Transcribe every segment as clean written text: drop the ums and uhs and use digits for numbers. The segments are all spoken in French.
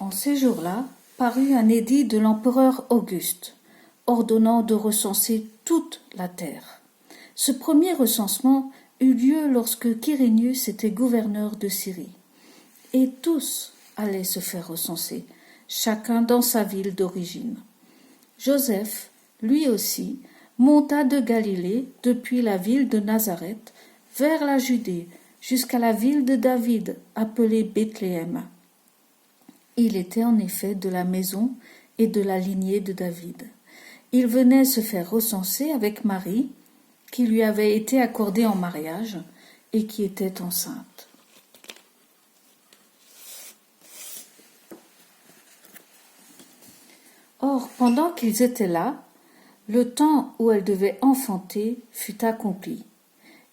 En ces jours-là, parut un édit de l'empereur Auguste, ordonnant de recenser toute la terre. Ce premier recensement eut lieu lorsque Quirinius était gouverneur de Syrie. Et tous allaient se faire recenser, chacun dans sa ville d'origine. Joseph, lui aussi, monta de Galilée depuis la ville de Nazareth vers la Judée jusqu'à la ville de David appelée Bethléem. Il était en effet de la maison et de la lignée de David. Il venait se faire recenser avec Marie, qui lui avait été accordée en mariage et qui était enceinte. Or, pendant qu'ils étaient là, le temps où elle devait enfanter fut accompli,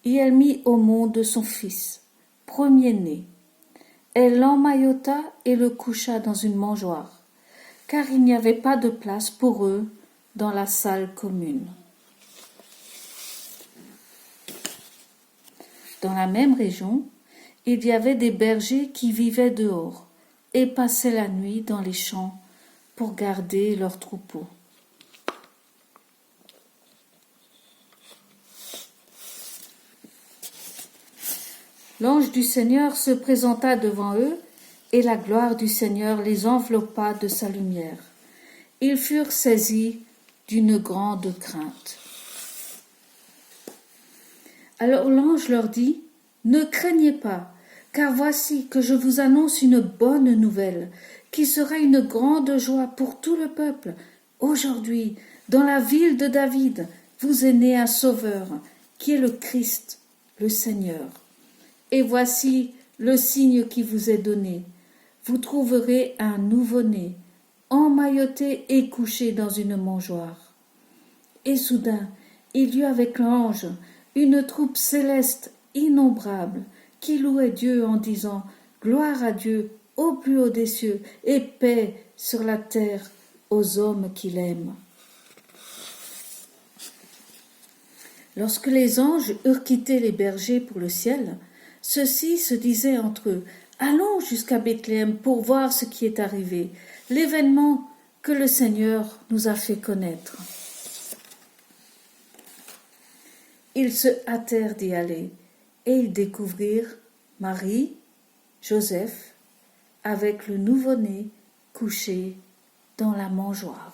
et elle mit au monde son fils, premier-né. Elle l'emmaillota et le coucha dans une mangeoire, car il n'y avait pas de place pour eux dans la salle commune. Dans la même région, il y avait des bergers qui vivaient dehors et passaient la nuit dans les champs pour garder leurs troupeaux. L'ange du Seigneur se présenta devant eux, et la gloire du Seigneur les enveloppa de sa lumière. Ils furent saisis d'une grande crainte. Alors l'ange leur dit : « Ne craignez pas, car voici que je vous annonce une bonne nouvelle, qui sera une grande joie pour tout le peuple. Aujourd'hui, dans la ville de David, vous est né un Sauveur, qui est le Christ, le Seigneur. Et voici le signe qui vous est donné. Vous trouverez un nouveau-né, emmailloté et couché dans une mangeoire. » Et soudain, il y eut avec l'ange une troupe céleste innombrable qui louait Dieu en disant : « Gloire à Dieu au plus haut des cieux et paix sur la terre aux hommes qu'il aime. » Lorsque les anges eurent quitté les bergers pour le ciel, ceux-ci se disaient entre eux : « Allons jusqu'à Bethléem pour voir ce qui est arrivé, l'événement que le Seigneur nous a fait connaître. » Ils se hâtèrent d'y aller, et ils découvrirent Marie, Joseph, avec le nouveau-né couché dans la mangeoire.